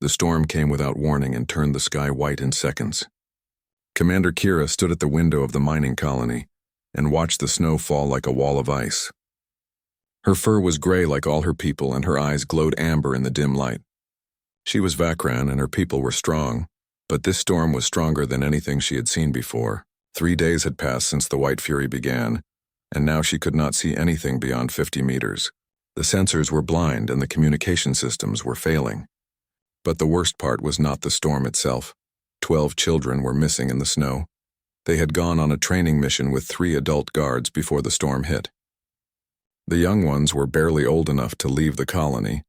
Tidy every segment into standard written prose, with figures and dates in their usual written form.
The storm came without warning and turned the sky white in seconds. Commander Kira stood at the window of the mining colony and watched the snow fall like a wall of ice. Her fur was gray like all her people, and her eyes glowed amber in the dim light. She was Vakran, and her people were strong, but this storm was stronger than anything she had seen before. 3 days had passed since the White Fury began, and now she could not see anything beyond 50 meters. The sensors were blind and the communication systems were failing. But the worst part was not the storm itself. 12 children were missing in the snow. They had gone on a training mission with 3 adult guards before the storm hit. The young ones were barely old enough to leave the colony,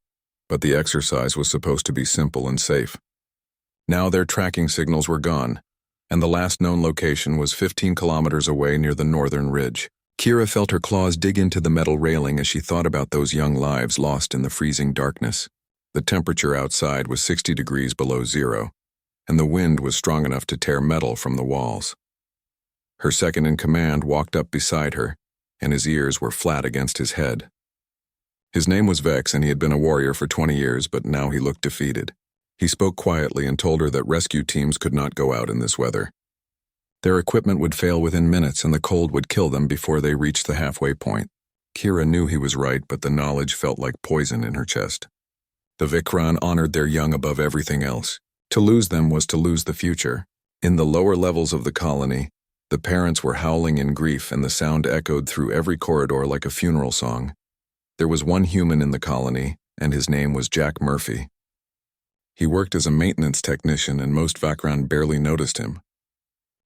but the exercise was supposed to be simple and safe. Now their tracking signals were gone, and the last known location was 15 kilometers away near the northern ridge. Kira felt her claws dig into the metal railing as she thought about those young lives lost in the freezing darkness. The temperature outside was 60 degrees below zero, and the wind was strong enough to tear metal from the walls. Her second-in-command walked up beside her, and his ears were flat against his head. His name was Vex, and he had been a warrior for 20 years, but now he looked defeated. He spoke quietly and told her that rescue teams could not go out in this weather. Their equipment would fail within minutes, and the cold would kill them before they reached the halfway point. Kira knew he was right, but the knowledge felt like poison in her chest. The Vikran honored their young above everything else. To lose them was to lose the future. In the lower levels of the colony, the parents were howling in grief, and the sound echoed through every corridor like a funeral song. There was one human in the colony, and his name was Jack Murphy. He worked as a maintenance technician, and most Vakran barely noticed him.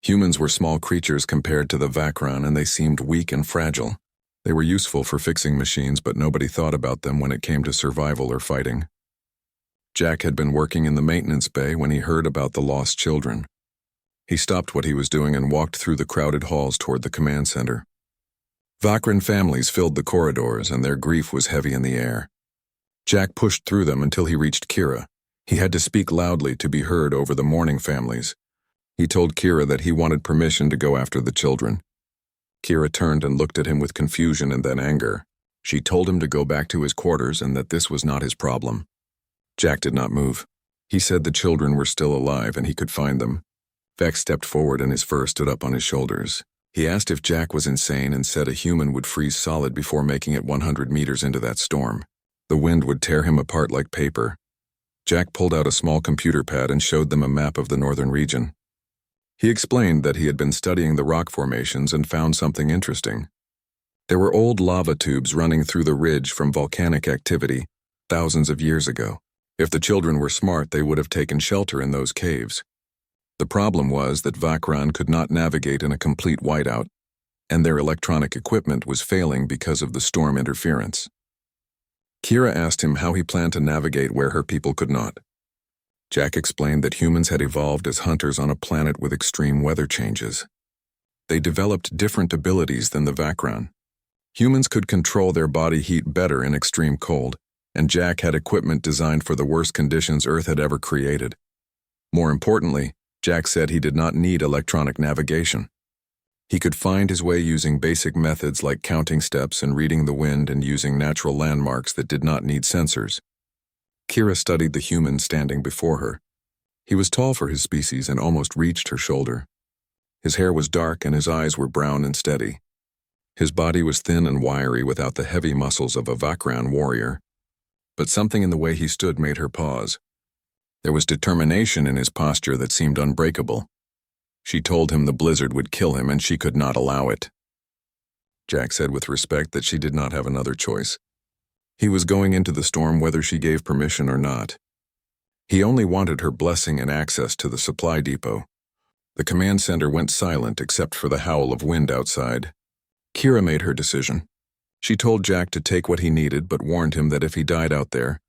Humans were small creatures compared to the Vakran, and they seemed weak and fragile. They were useful for fixing machines, but nobody thought about them when it came to survival or fighting. Jack had been working in the maintenance bay when he heard about the lost children. He stopped what he was doing and walked through the crowded halls toward the command center. Vakran families filled the corridors, and their grief was heavy in the air. Jack pushed through them until he reached Kira. He had to speak loudly to be heard over the mourning families. He told Kira that he wanted permission to go after the children. Kira turned and looked at him with confusion and then anger. She told him to go back to his quarters and that this was not his problem. Jack did not move. He said the children were still alive and he could find them. Vex stepped forward and his fur stood up on his shoulders. He asked if Jack was insane and said a human would freeze solid before making it 100 meters into that storm. The wind would tear him apart like paper. Jack pulled out a small computer pad and showed them a map of the northern region. He explained that he had been studying the rock formations and found something interesting. There were old lava tubes running through the ridge from volcanic activity thousands of years ago. If the children were smart, they would have taken shelter in those caves. The problem was that Vakran could not navigate in a complete whiteout, and their electronic equipment was failing because of the storm interference. Kira asked him how he planned to navigate where her people could not. Jack explained that humans had evolved as hunters on a planet with extreme weather changes. They developed different abilities than the Vakran. Humans could control their body heat better in extreme cold, and Jack had equipment designed for the worst conditions Earth had ever created. More importantly, Jack said he did not need electronic navigation. He could find his way using basic methods like counting steps and reading the wind and using natural landmarks that did not need sensors. Kira studied the human standing before her. He was tall for his species and almost reached her shoulder. His hair was dark and his eyes were brown and steady. His body was thin and wiry without the heavy muscles of a Vakran warrior. But something in the way he stood made her pause. There was determination in his posture that seemed unbreakable. She told him the blizzard would kill him and she could not allow it. Jack said with respect that she did not have another choice. He was going into the storm whether she gave permission or not. He only wanted her blessing and access to the supply depot. The command center went silent except for the howl of wind outside. Kira made her decision. She told Jack to take what he needed but warned him that if he died out there,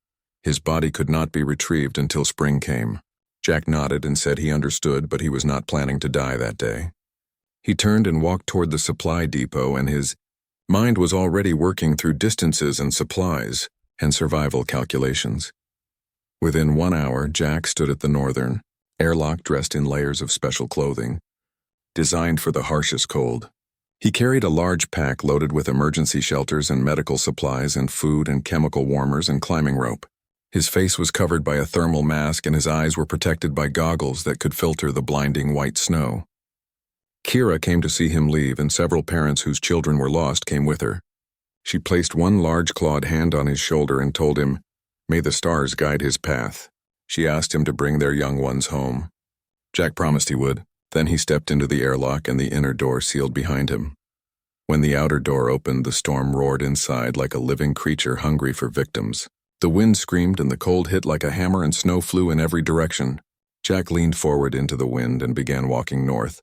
his body could not be retrieved until spring came. Jack nodded and said he understood, but he was not planning to die that day. He turned and walked toward the supply depot, and his mind was already working through distances and supplies and survival calculations. Within 1 hour, Jack stood at the northern airlock dressed in layers of special clothing, designed for the harshest cold. He carried a large pack loaded with emergency shelters and medical supplies and food and chemical warmers and climbing rope. His face was covered by a thermal mask and his eyes were protected by goggles that could filter the blinding white snow. Kira came to see him leave, and several parents whose children were lost came with her. She placed one large clawed hand on his shoulder and told him, "May the stars guide his path." She asked him to bring their young ones home. Jack promised he would. Then he stepped into the airlock and the inner door sealed behind him. When the outer door opened, the storm roared inside like a living creature hungry for victims. The wind screamed and the cold hit like a hammer and snow flew in every direction. Jack leaned forward into the wind and began walking north.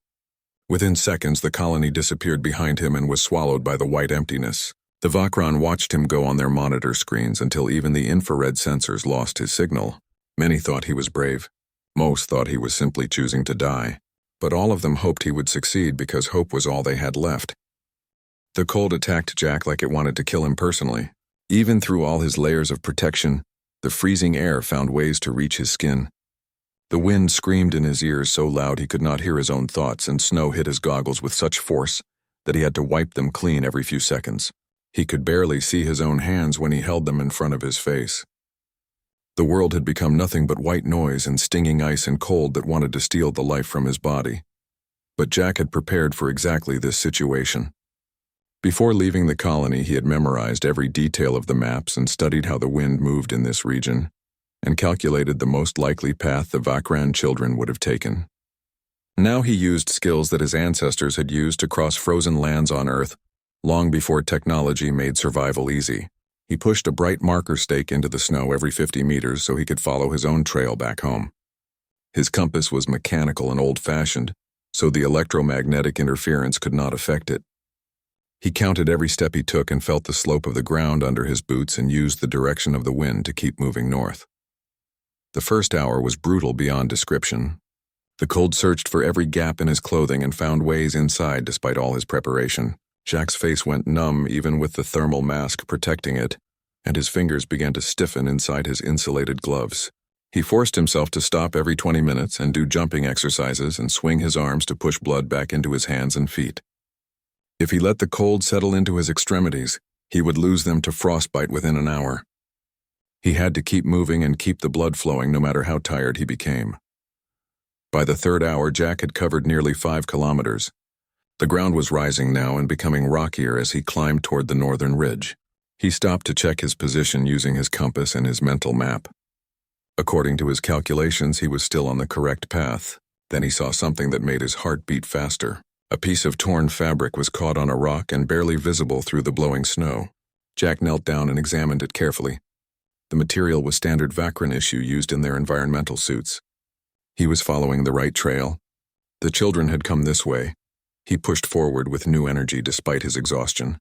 Within seconds, the colony disappeared behind him and was swallowed by the white emptiness. The Vakran watched him go on their monitor screens until even the infrared sensors lost his signal. Many thought he was brave. Most thought he was simply choosing to die. But all of them hoped he would succeed because hope was all they had left. The cold attacked Jack like it wanted to kill him personally. Even through all his layers of protection, the freezing air found ways to reach his skin. The wind screamed in his ears so loud he could not hear his own thoughts, and snow hit his goggles with such force that he had to wipe them clean every few seconds. He could barely see his own hands when he held them in front of his face. The world had become nothing but white noise and stinging ice and cold that wanted to steal the life from his body. But Jack had prepared for exactly this situation. Before leaving the colony, he had memorized every detail of the maps and studied how the wind moved in this region, and calculated the most likely path the Vakran children would have taken. Now he used skills that his ancestors had used to cross frozen lands on Earth, long before technology made survival easy. He pushed a bright marker stake into the snow every 50 meters so he could follow his own trail back home. His compass was mechanical and old-fashioned, so the electromagnetic interference could not affect it. He counted every step he took and felt the slope of the ground under his boots and used the direction of the wind to keep moving north. The first hour was brutal beyond description. The cold searched for every gap in his clothing and found ways inside despite all his preparation. Jack's face went numb even with the thermal mask protecting it, and his fingers began to stiffen inside his insulated gloves. He forced himself to stop every 20 minutes and do jumping exercises and swing his arms to push blood back into his hands and feet. If he let the cold settle into his extremities, he would lose them to frostbite within an hour. He had to keep moving and keep the blood flowing no matter how tired he became. By the third hour, Jack had covered nearly 5 kilometers. The ground was rising now and becoming rockier as he climbed toward the northern ridge. He stopped to check his position using his compass and his mental map. According to his calculations, he was still on the correct path. Then he saw something that made his heart beat faster. A piece of torn fabric was caught on a rock and barely visible through the blowing snow. Jack knelt down and examined it carefully. The material was standard Vakran issue used in their environmental suits. He was following the right trail. The children had come this way. He pushed forward with new energy despite his exhaustion.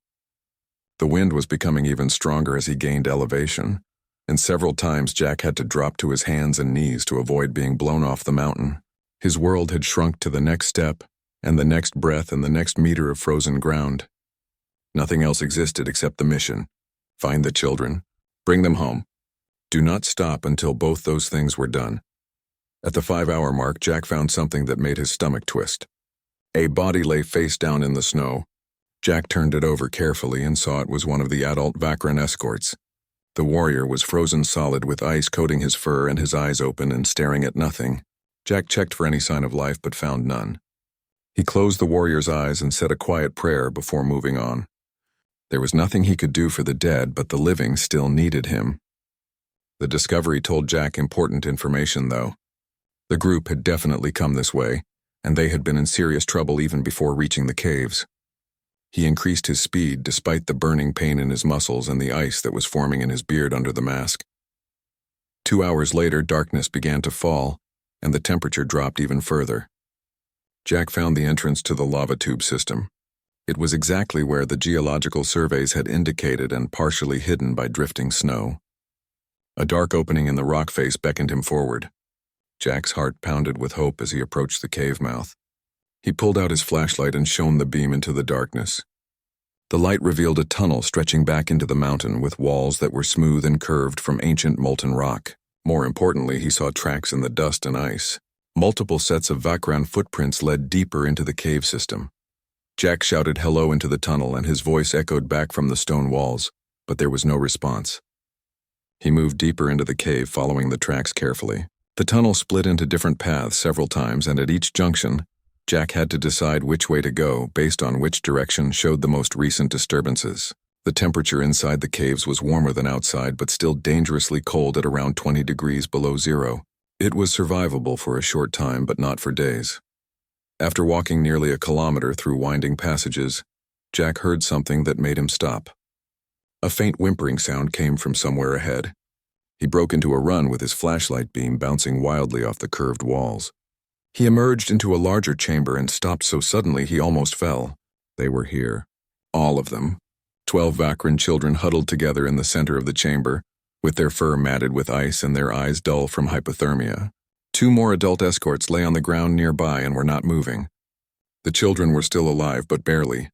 The wind was becoming even stronger as he gained elevation, and several times Jack had to drop to his hands and knees to avoid being blown off the mountain. His world had shrunk to the next step, and the next breath and the next meter of frozen ground. Nothing else existed except the mission. Find the children. Bring them home. Do not stop until both those things were done. At the 5-hour mark, Jack found something that made his stomach twist. A body lay face down in the snow. Jack turned it over carefully and saw it was one of the adult Vakran escorts. The warrior was frozen solid with ice coating his fur and his eyes open and staring at nothing. Jack checked for any sign of life but found none. He closed the warrior's eyes and said a quiet prayer before moving on. There was nothing he could do for the dead, but the living still needed him. The discovery told Jack important information, though. The group had definitely come this way, and they had been in serious trouble even before reaching the caves. He increased his speed despite the burning pain in his muscles and the ice that was forming in his beard under the mask. 2 hours later, darkness began to fall, and the temperature dropped even further. Jack found the entrance to the lava tube system. It was exactly where the geological surveys had indicated and partially hidden by drifting snow. A dark opening in the rock face beckoned him forward. Jack's heart pounded with hope as he approached the cave mouth. He pulled out his flashlight and shone the beam into the darkness. The light revealed a tunnel stretching back into the mountain with walls that were smooth and curved from ancient molten rock. More importantly, he saw tracks in the dust and ice. Multiple sets of Vakran footprints led deeper into the cave system. Jack shouted hello into the tunnel and his voice echoed back from the stone walls, but there was no response. He moved deeper into the cave, following the tracks carefully. The tunnel split into different paths several times, and at each junction, Jack had to decide which way to go based on which direction showed the most recent disturbances. The temperature inside the caves was warmer than outside, but still dangerously cold at around 20 degrees below zero. It was survivable for a short time, but not for days. After walking nearly a kilometer through winding passages, Jack heard something that made him stop. A faint whimpering sound came from somewhere ahead. He broke into a run with his flashlight beam bouncing wildly off the curved walls. He emerged into a larger chamber and stopped so suddenly he almost fell. They were here. All of them. 12 Vakran children huddled together in the center of the chamber, with their fur matted with ice and their eyes dull from hypothermia. 2 more adult escorts lay on the ground nearby and were not moving. The children were still alive, but barely.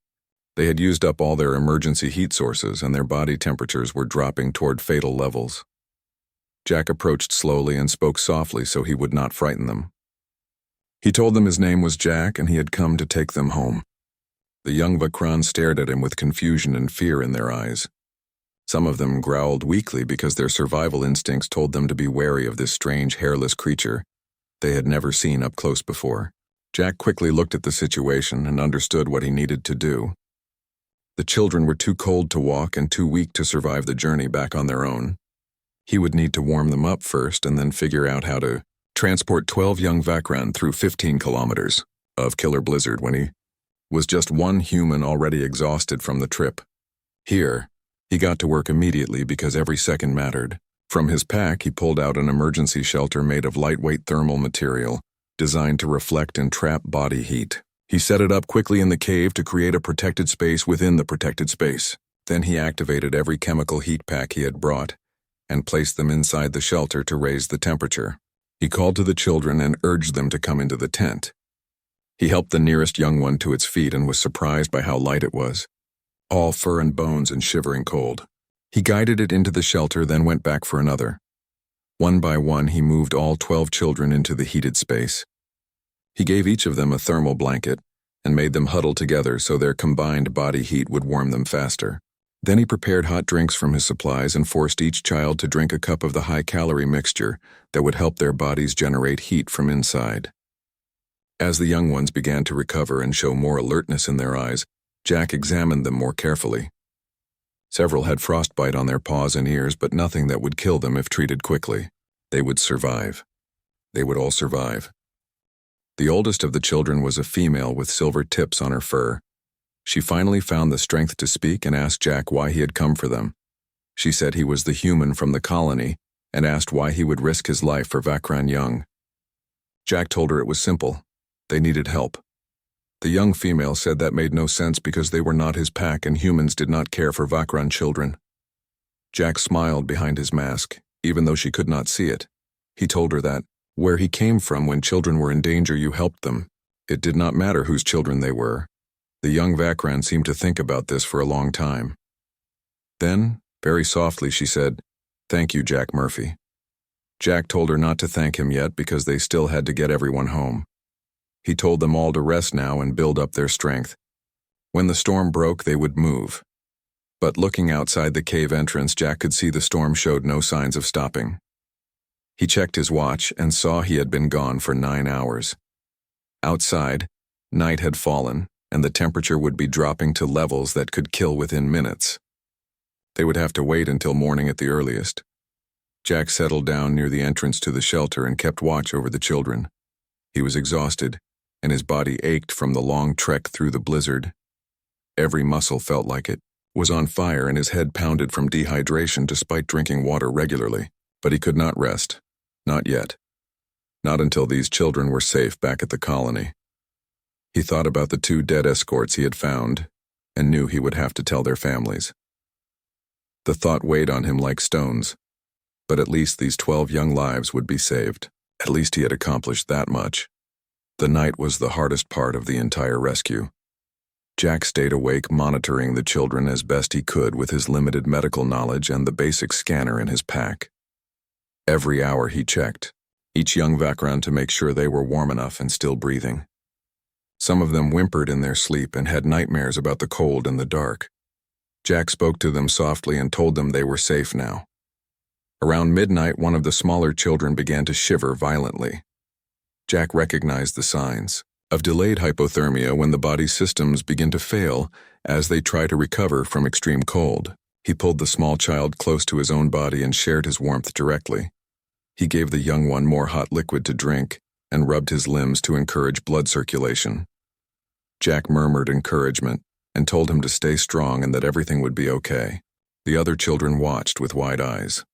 They had used up all their emergency heat sources, and their body temperatures were dropping toward fatal levels. Jack approached slowly and spoke softly so he would not frighten them. He told them his name was Jack and he had come to take them home. The young Vakran stared at him with confusion and fear in their eyes. Some of them growled weakly because their survival instincts told them to be wary of this strange, hairless creature they had never seen up close before. Jack quickly looked at the situation and understood what he needed to do. The children were too cold to walk and too weak to survive the journey back on their own. He would need to warm them up first and then figure out how to transport 12 young Vakran through 15 kilometers of killer blizzard when he was just one human already exhausted from the trip. Here, he got to work immediately because every second mattered. From his pack, he pulled out an emergency shelter made of lightweight thermal material, designed to reflect and trap body heat. He set it up quickly in the cave to create a protected space within the protected space. Then he activated every chemical heat pack he had brought and placed them inside the shelter to raise the temperature. He called to the children and urged them to come into the tent. He helped the nearest young one to its feet and was surprised by how light it was, all fur and bones and shivering cold. He guided it into the shelter, then went back for another. One by one, he moved all 12 children into the heated space. He gave each of them a thermal blanket and made them huddle together so their combined body heat would warm them faster. Then he prepared hot drinks from his supplies and forced each child to drink a cup of the high-calorie mixture that would help their bodies generate heat from inside. As the young ones began to recover and show more alertness in their eyes, Jack examined them more carefully. Several had frostbite on their paws and ears, but nothing that would kill them if treated quickly. They would survive. They would all survive. The oldest of the children was a female with silver tips on her fur. She finally found the strength to speak and asked Jack why he had come for them. She said he was the human from the colony and asked why he would risk his life for Vakran young. Jack told her it was simple. They needed help. The young female said that made no sense because they were not his pack and humans did not care for Vakran children. Jack smiled behind his mask, even though she could not see it. He told her that, where he came from when children were in danger, you helped them. It did not matter whose children they were. The young Vakran seemed to think about this for a long time. Then, very softly, she said, "Thank you, Jack Murphy." Jack told her not to thank him yet because they still had to get everyone home. He told them all to rest now and build up their strength. When the storm broke, they would move. But looking outside the cave entrance, Jack could see the storm showed no signs of stopping. He checked his watch and saw he had been gone for 9 hours. Outside, night had fallen, and the temperature would be dropping to levels that could kill within minutes. They would have to wait until morning at the earliest. Jack settled down near the entrance to the shelter and kept watch over the children. He was exhausted, and his body ached from the long trek through the blizzard. Every muscle felt like it was on fire and his head pounded from dehydration despite drinking water regularly. But he could not rest. Not yet. Not until these children were safe back at the colony. He thought about the 2 dead escorts he had found and knew he would have to tell their families. The thought weighed on him like stones, but at least these 12 young lives would be saved. At least he had accomplished that much. The night was the hardest part of the entire rescue. Jack stayed awake, monitoring the children as best he could with his limited medical knowledge and the basic scanner in his pack. Every hour he checked each young Vakran to make sure they were warm enough and still breathing. Some of them whimpered in their sleep and had nightmares about the cold and the dark. Jack spoke to them softly and told them they were safe now. Around midnight, one of the smaller children began to shiver violently. Jack recognized the signs of delayed hypothermia when the body's systems begin to fail as they try to recover from extreme cold. He pulled the small child close to his own body and shared his warmth directly. He gave the young one more hot liquid to drink and rubbed his limbs to encourage blood circulation. Jack murmured encouragement and told him to stay strong and that everything would be okay. The other children watched with wide eyes.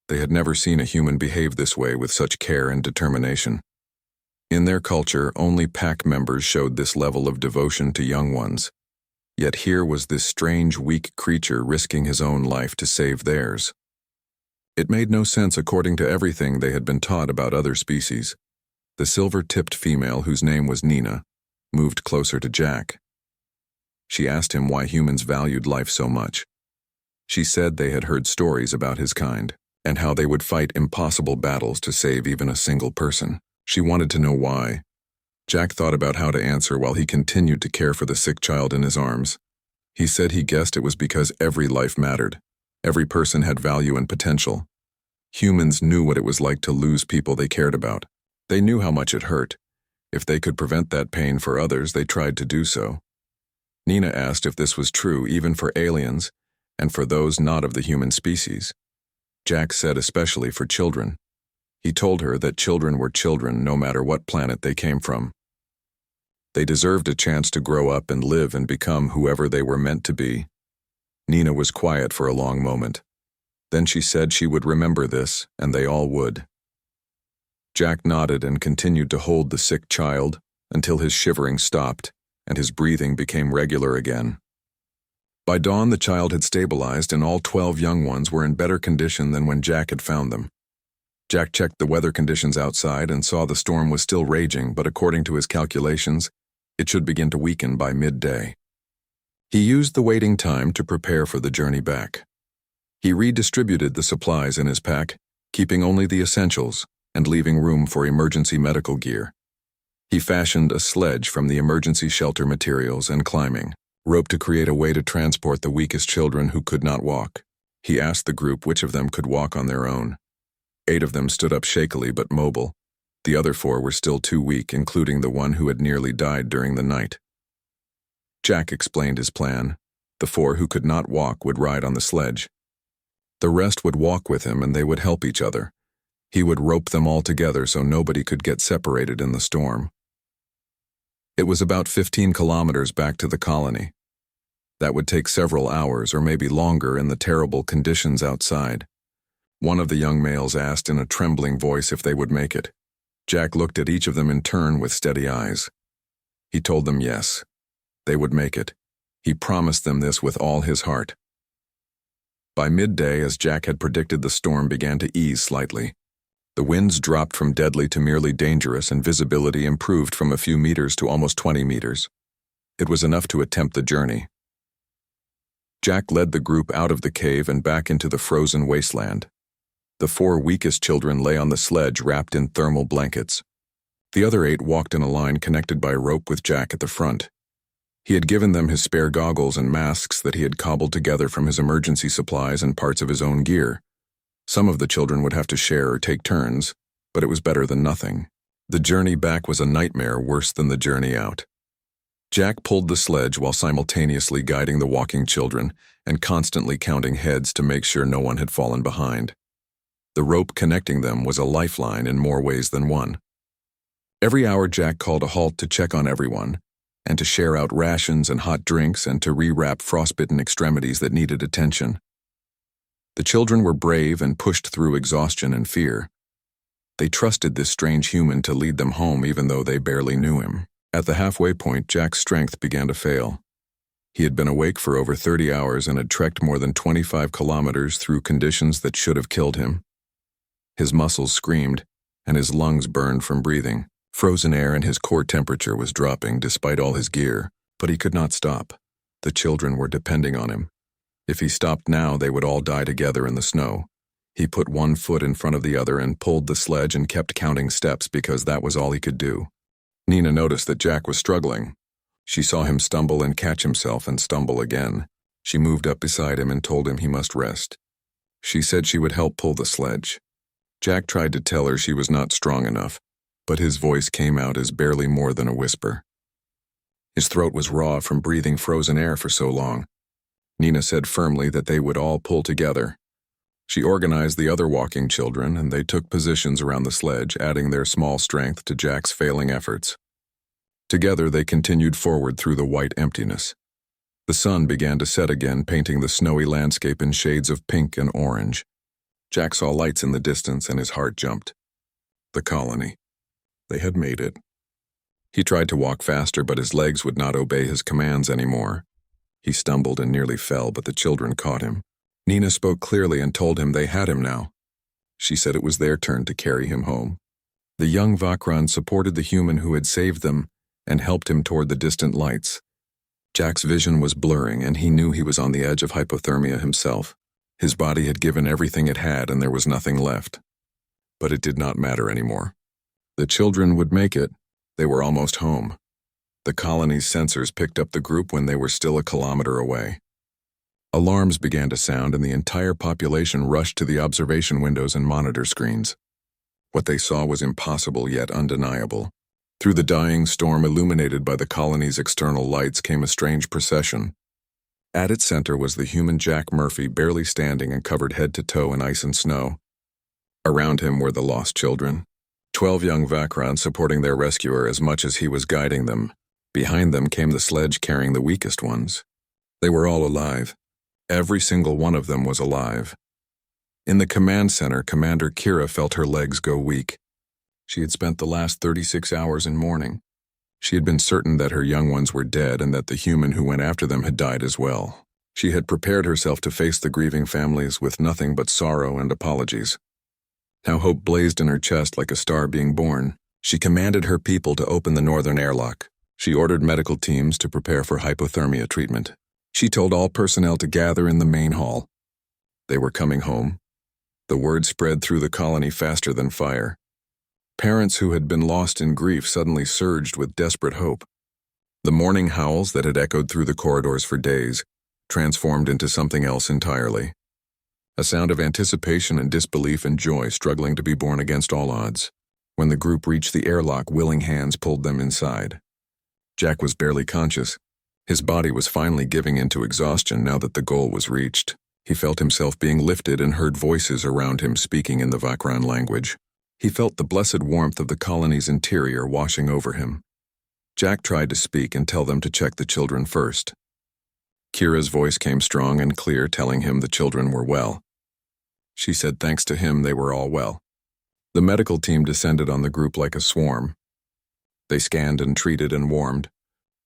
They had never seen a human behave this way with such care and determination. In their culture, only pack members showed this level of devotion to young ones. Yet here was this strange, weak creature risking his own life to save theirs. It made no sense according to everything they had been taught about other species. The silver-tipped female, whose name was Nina, moved closer to Jack. She asked him why humans valued life so much. She said they had heard stories about his kind, and how they would fight impossible battles to save even a single person. She wanted to know why. Jack thought about how to answer while he continued to care for the sick child in his arms. He said he guessed it was because every life mattered. Every person had value and potential. Humans knew what it was like to lose people they cared about. They knew how much it hurt. If they could prevent that pain for others, they tried to do so. Nina asked if this was true even for aliens and for those not of the human species. Jack said especially for children. He told her that children were children no matter what planet they came from. They deserved a chance to grow up and live and become whoever they were meant to be. Nina was quiet for a long moment. Then she said she would remember this, and they all would. Jack nodded and continued to hold the sick child until his shivering stopped and his breathing became regular again. By dawn, the child had stabilized and all 12 young ones were in better condition than when Jack had found them. Jack checked the weather conditions outside and saw the storm was still raging, but according to his calculations, it should begin to weaken by midday. He used the waiting time to prepare for the journey back. He redistributed the supplies in his pack, keeping only the essentials and leaving room for emergency medical gear. He fashioned a sledge from the emergency shelter materials and climbing rope to create a way to transport the weakest children who could not walk. He asked the group which of them could walk on their own. 8 of them stood up shakily but mobile. The other 4 were still too weak, including the one who had nearly died during the night. Jack explained his plan. The 4 who could not walk would ride on the sledge. The rest would walk with him and they would help each other. He would rope them all together so nobody could get separated in the storm. It was about 15 kilometers back to the colony. That would take several hours or maybe longer in the terrible conditions outside. One of the young males asked in a trembling voice if they would make it. Jack looked at each of them in turn with steady eyes. He told them yes, they would make it. He promised them this with all his heart. By midday, as Jack had predicted, the storm began to ease slightly. The winds dropped from deadly to merely dangerous and visibility improved from a few meters to almost 20 meters. It was enough to attempt the journey. Jack led the group out of the cave and back into the frozen wasteland. The 4 weakest children lay on the sledge wrapped in thermal blankets. The other 8 walked in a line connected by rope with Jack at the front. He had given them his spare goggles and masks that he had cobbled together from his emergency supplies and parts of his own gear. Some of the children would have to share or take turns, but it was better than nothing. The journey back was a nightmare worse than the journey out. Jack pulled the sledge while simultaneously guiding the walking children and constantly counting heads to make sure no one had fallen behind. The rope connecting them was a lifeline in more ways than one. Every hour Jack called a halt to check on everyone, and to share out rations and hot drinks and to rewrap frostbitten extremities that needed attention. The children were brave and pushed through exhaustion and fear. They trusted this strange human to lead them home even though they barely knew him. At the halfway point, Jack's strength began to fail. He had been awake for over 30 hours and had trekked more than 25 kilometers through conditions that should have killed him. His muscles screamed, and his lungs burned from breathing. Frozen air and his core temperature was dropping despite all his gear, but he could not stop. The children were depending on him. If he stopped now, they would all die together in the snow. He put one foot in front of the other and pulled the sledge and kept counting steps because that was all he could do. Nina noticed that Jack was struggling. She saw him stumble and catch himself and stumble again. She moved up beside him and told him he must rest. She said she would help pull the sledge. Jack tried to tell her she was not strong enough, but his voice came out as barely more than a whisper. His throat was raw from breathing frozen air for so long. Nina said firmly that they would all pull together. She organized the other walking children, and they took positions around the sledge, adding their small strength to Jack's failing efforts. Together, they continued forward through the white emptiness. The sun began to set again, painting the snowy landscape in shades of pink and orange. Jack saw lights in the distance, and his heart jumped. The colony. They had made it. He tried to walk faster, but his legs would not obey his commands anymore. He stumbled and nearly fell, but the children caught him. Nina spoke clearly and told him they had him now. She said it was their turn to carry him home. The young Vakran supported the human who had saved them and helped him toward the distant lights. Jack's vision was blurring, and he knew he was on the edge of hypothermia himself. His body had given everything it had, and there was nothing left. But it did not matter anymore. The children would make it. They were almost home. The colony's sensors picked up the group when they were still a kilometer away. Alarms began to sound, and the entire population rushed to the observation windows and monitor screens. What they saw was impossible yet undeniable. Through the dying storm illuminated by the colony's external lights came a strange procession. At its center was the human Jack Murphy, barely standing and covered head to toe in ice and snow. Around him were the lost children. 12 young Vakran supporting their rescuer as much as he was guiding them. Behind them came the sledge carrying the weakest ones. They were all alive. Every single one of them was alive. In the command center, Commander Kira felt her legs go weak. She had spent the last 36 hours in mourning. She had been certain that her young ones were dead and that the human who went after them had died as well. She had prepared herself to face the grieving families with nothing but sorrow and apologies. Now hope blazed in her chest like a star being born. She commanded her people to open the northern airlock. She ordered medical teams to prepare for hypothermia treatment. She told all personnel to gather in the main hall. They were coming home. The word spread through the colony faster than fire. Parents who had been lost in grief suddenly surged with desperate hope. The mourning howls that had echoed through the corridors for days transformed into something else entirely. A sound of anticipation and disbelief and joy struggling to be born against all odds. When the group reached the airlock, willing hands pulled them inside. Jack was barely conscious. His body was finally giving in to exhaustion now that the goal was reached. He felt himself being lifted and heard voices around him speaking in the Vakran language. He felt the blessed warmth of the colony's interior washing over him. Jack tried to speak and tell them to check the children first. Kira's voice came strong and clear, telling him the children were well. She said thanks to him they were all well. The medical team descended on the group like a swarm. They scanned and treated and warmed.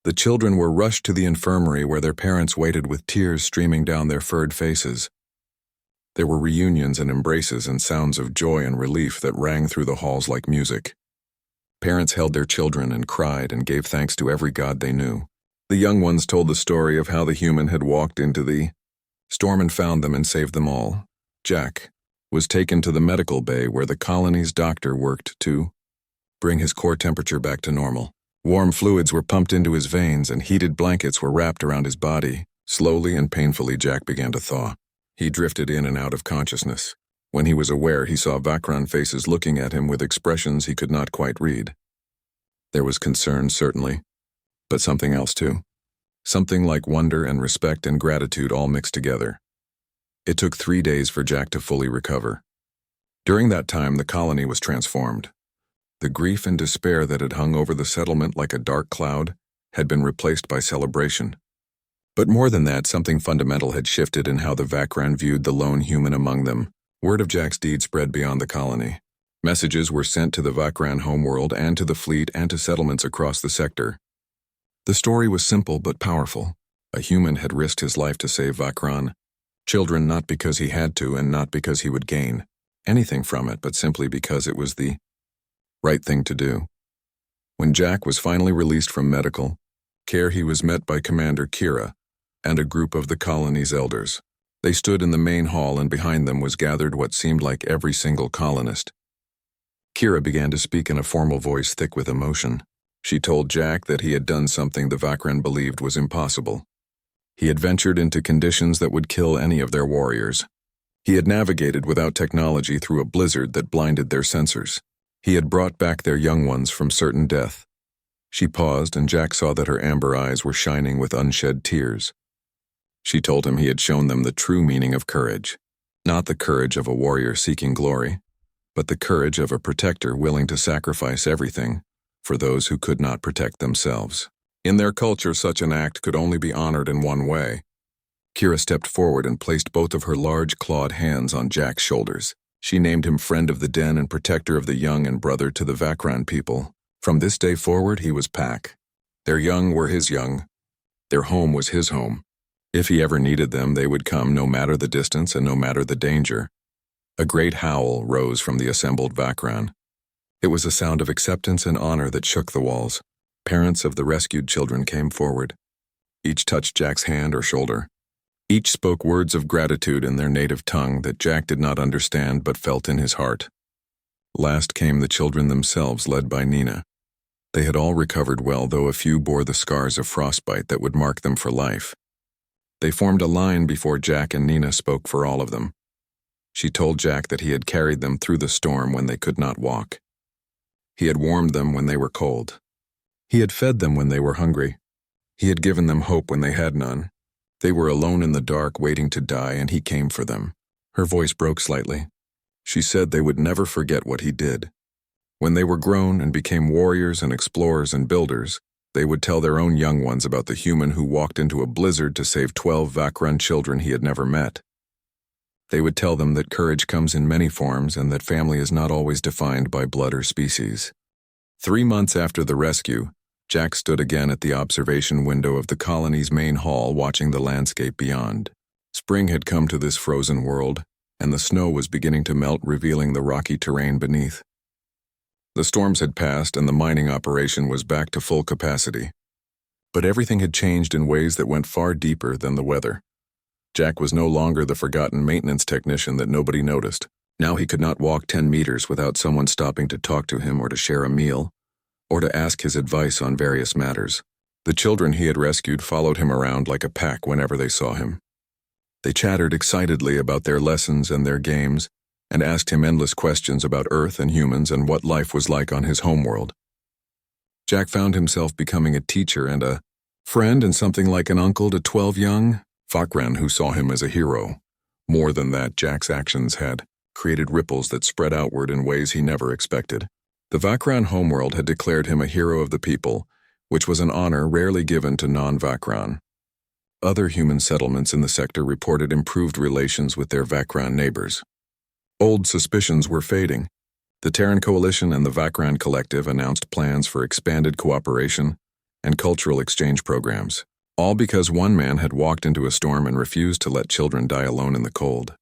The children were rushed to the infirmary where their parents waited with tears streaming down their furred faces. There were reunions and embraces and sounds of joy and relief that rang through the halls like music. Parents held their children and cried and gave thanks to every god they knew. The young ones told the story of how the human had walked into the storm and found them and saved them all. Jack was taken to the medical bay where the colony's doctor worked to bring his core temperature back to normal. Warm fluids were pumped into his veins and heated blankets were wrapped around his body. Slowly and painfully, Jack began to thaw. He drifted in and out of consciousness. When he was aware, he saw Vakran faces looking at him with expressions he could not quite read. There was concern, certainly, but something else too. Something like wonder and respect and gratitude all mixed together. It took 3 days for Jack to fully recover. During that time, the colony was transformed. The grief and despair that had hung over the settlement like a dark cloud had been replaced by celebration. But more than that, something fundamental had shifted in how the Vakran viewed the lone human among them. Word of Jack's deed spread beyond the colony. Messages were sent to the Vakran homeworld and to the fleet and to settlements across the sector. The story was simple but powerful. A human had risked his life to save Vakran. Children not because he had to and not because he would gain anything from it, but simply because it was the right thing to do. When Jack was finally released from medical care, he was met by Commander Kira and a group of the colony's elders. They stood in the main hall, and behind them was gathered what seemed like every single colonist. Kira began to speak in a formal voice thick with emotion. She told Jack that he had done something the Vakran believed was impossible. He had ventured into conditions that would kill any of their warriors. He had navigated without technology through a blizzard that blinded their sensors. He had brought back their young ones from certain death. She paused, and Jack saw that her amber eyes were shining with unshed tears. She told him he had shown them the true meaning of courage. Not the courage of a warrior seeking glory, but the courage of a protector willing to sacrifice everything for those who could not protect themselves. In their culture, such an act could only be honored in one way. Kira stepped forward and placed both of her large clawed hands on Jack's shoulders. She named him friend of the den and protector of the young and brother to the Vakran people. From this day forward, he was Pack. Their young were his young. Their home was his home. If he ever needed them, they would come no matter the distance and no matter the danger. A great howl rose from the assembled Vakran. It was a sound of acceptance and honor that shook the walls. Parents of the rescued children came forward. Each touched Jack's hand or shoulder. Each spoke words of gratitude in their native tongue that Jack did not understand but felt in his heart. Last came the children themselves, led by Nina. They had all recovered well, though a few bore the scars of frostbite that would mark them for life. They formed a line before Jack, and Nina spoke for all of them. She told Jack that he had carried them through the storm when they could not walk. He had warmed them when they were cold. He had fed them when they were hungry. He had given them hope when they had none. They were alone in the dark, waiting to die, and he came for them. Her voice broke slightly. She said they would never forget what he did. When they were grown and became warriors and explorers and builders, they would tell their own young ones about the human who walked into a blizzard to save 12 Vakran children he had never met. They would tell them that courage comes in many forms and that family is not always defined by blood or species. 3 months after the rescue, Jack stood again at the observation window of the colony's main hall, watching the landscape beyond. Spring had come to this frozen world, and the snow was beginning to melt, revealing the rocky terrain beneath. The storms had passed, and the mining operation was back to full capacity. But everything had changed in ways that went far deeper than the weather. Jack was no longer the forgotten maintenance technician that nobody noticed. Now he could not walk 10 meters without someone stopping to talk to him or to share a meal, or to ask his advice on various matters. The children he had rescued followed him around like a pack whenever they saw him. They chattered excitedly about their lessons and their games, and asked him endless questions about Earth and humans and what life was like on his homeworld. Jack found himself becoming a teacher and a friend and something like an uncle to 12 young Vakran who saw him as a hero. More than that, Jack's actions had created ripples that spread outward in ways he never expected. The Vakran homeworld had declared him a hero of the people, which was an honor rarely given to non-Vakran. Other human settlements in the sector reported improved relations with their Vakran neighbors. Old suspicions were fading. The Terran Coalition and the Vakran Collective announced plans for expanded cooperation and cultural exchange programs, all because one man had walked into a storm and refused to let children die alone in the cold.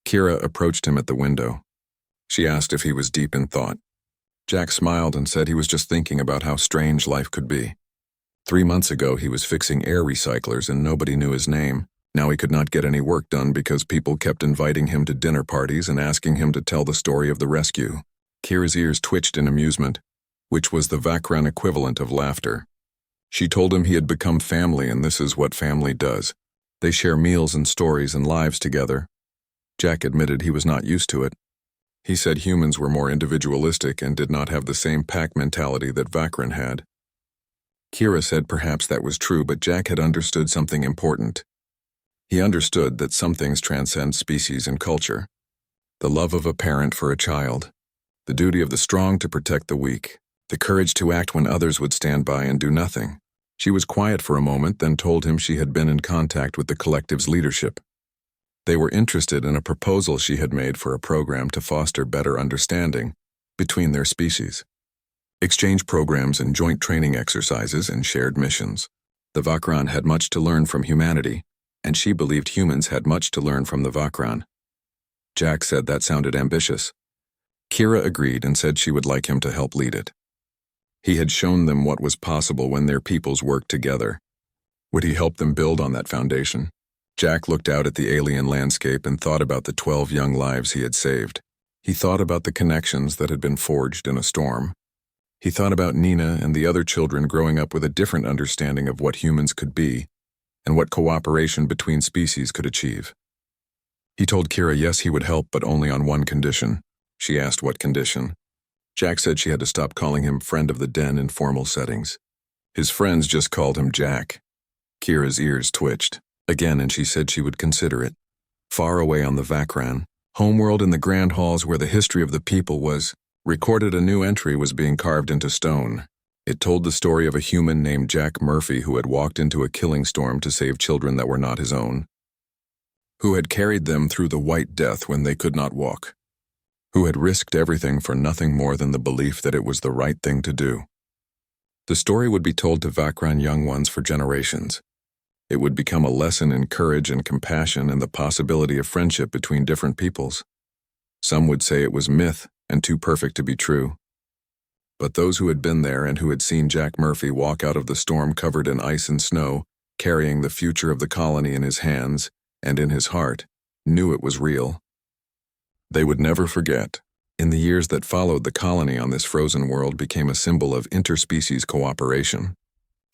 Kira approached him at the window. She asked if he was deep in thought. Jack smiled and said he was just thinking about how strange life could be. 3 months ago, he was fixing air recyclers and nobody knew his name. Now he could not get any work done because people kept inviting him to dinner parties and asking him to tell the story of the rescue. Kira's ears twitched in amusement, which was the Vakran equivalent of laughter. She told him he had become family, and this is what family does. They share meals and stories and lives together. Jack admitted he was not used to it. He said humans were more individualistic and did not have the same pack mentality that Vakran had. Kira said perhaps that was true, but Jack had understood something important. He understood that some things transcend species and culture. The love of a parent for a child, the duty of the strong to protect the weak, the courage to act when others would stand by and do nothing. She was quiet for a moment, then told him she had been in contact with the collective's leadership. They were interested in a proposal she had made for a program to foster better understanding between their species. Exchange programs and joint training exercises and shared missions. The Vakran had much to learn from humanity, and she believed humans had much to learn from the Vakran. Jack said that sounded ambitious. Kira agreed and said she would like him to help lead it. He had shown them what was possible when their peoples worked together. Would he help them build on that foundation? Jack looked out at the alien landscape and thought about the 12 young lives he had saved. He thought about the connections that had been forged in a storm. He thought about Nina and the other children growing up with a different understanding of what humans could be and what cooperation between species could achieve. He told Kira yes, he would help, but only on one condition. She asked what condition. Jack said she had to stop calling him friend of the den in formal settings. His friends just called him Jack. Kira's ears twitched again, and she said she would consider it. Far away on the Vakran, homeworld in the grand halls where the history of the people was recorded, a new entry was being carved into stone. It told the story of a human named Jack Murphy who had walked into a killing storm to save children that were not his own, who had carried them through the white death when they could not walk, who had risked everything for nothing more than the belief that it was the right thing to do. The story would be told to Vakran young ones for generations. It would become a lesson in courage and compassion and the possibility of friendship between different peoples. Some would say it was myth and too perfect to be true. But those who had been there and who had seen Jack Murphy walk out of the storm covered in ice and snow, carrying the future of the colony in his hands and in his heart, knew it was real. They would never forget. In the years that followed, the colony on this frozen world became a symbol of interspecies cooperation.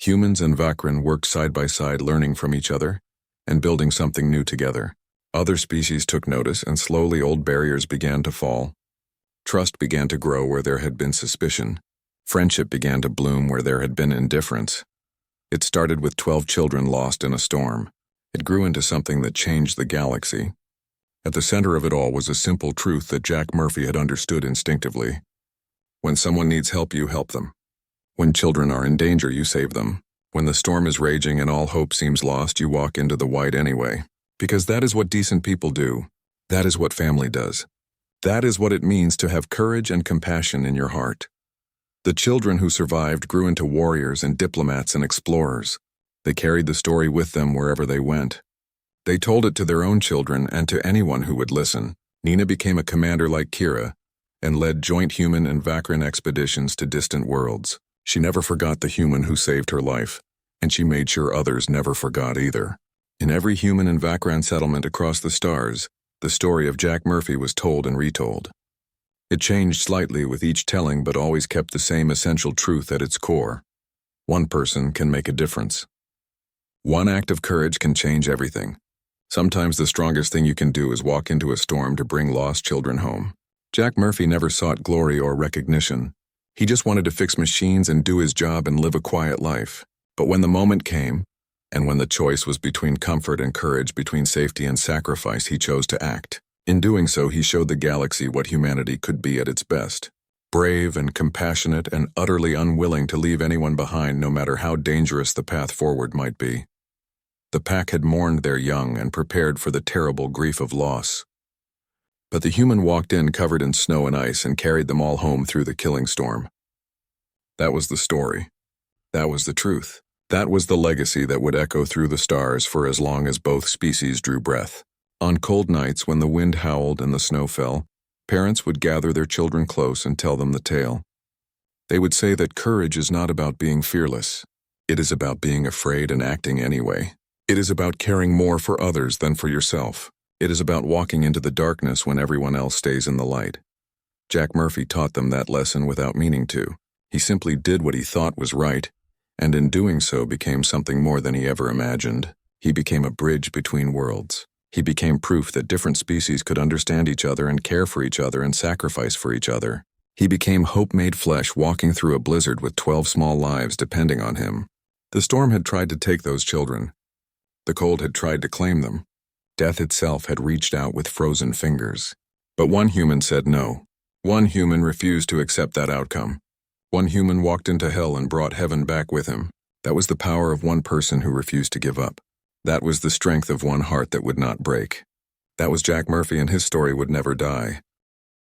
Humans and Vakran worked side by side, learning from each other and building something new together. Other species took notice, and slowly old barriers began to fall. Trust began to grow where there had been suspicion. Friendship began to bloom where there had been indifference. It started with 12 children lost in a storm. It grew into something that changed the galaxy. At the center of it all was a simple truth that Jack Murphy had understood instinctively. When someone needs help, you help them. When children are in danger, you save them. When the storm is raging and all hope seems lost, you walk into the white anyway. Because that is what decent people do. That is what family does. That is what it means to have courage and compassion in your heart. The children who survived grew into warriors and diplomats and explorers. They carried the story with them wherever they went. They told it to their own children and to anyone who would listen. Nina became a commander like Kira and led joint human and Vakran expeditions to distant worlds. She never forgot the human who saved her life, and she made sure others never forgot either. In every human and Vakran settlement across the stars, the story of Jack Murphy was told and retold. It changed slightly with each telling, but always kept the same essential truth at its core. One person can make a difference. One act of courage can change everything. Sometimes the strongest thing you can do is walk into a storm to bring lost children home. Jack Murphy never sought glory or recognition. He just wanted to fix machines and do his job and live a quiet life. But when the moment came, and when the choice was between comfort and courage, between safety and sacrifice, he chose to act. In doing so, he showed the galaxy what humanity could be at its best. Brave and compassionate and utterly unwilling to leave anyone behind, no matter how dangerous the path forward might be. The pack had mourned their young and prepared for the terrible grief of loss. But the human walked in covered in snow and ice and carried them all home through the killing storm. That was the story. That was the truth. That was the legacy that would echo through the stars for as long as both species drew breath. On cold nights when the wind howled and the snow fell, parents would gather their children close and tell them the tale. They would say that courage is not about being fearless. It is about being afraid and acting anyway. It is about caring more for others than for yourself. It is about walking into the darkness when everyone else stays in the light. Jack Murphy taught them that lesson without meaning to. He simply did what he thought was right, and in doing so became something more than he ever imagined. He became a bridge between worlds. He became proof that different species could understand each other and care for each other and sacrifice for each other. He became hope made flesh, walking through a blizzard with 12 small lives depending on him. The storm had tried to take those children. The cold had tried to claim them. Death itself had reached out with frozen fingers. But one human said no. One human refused to accept that outcome. One human walked into hell and brought heaven back with him. That was the power of one person who refused to give up. That was the strength of one heart that would not break. That was Jack Murphy, and his story would never die.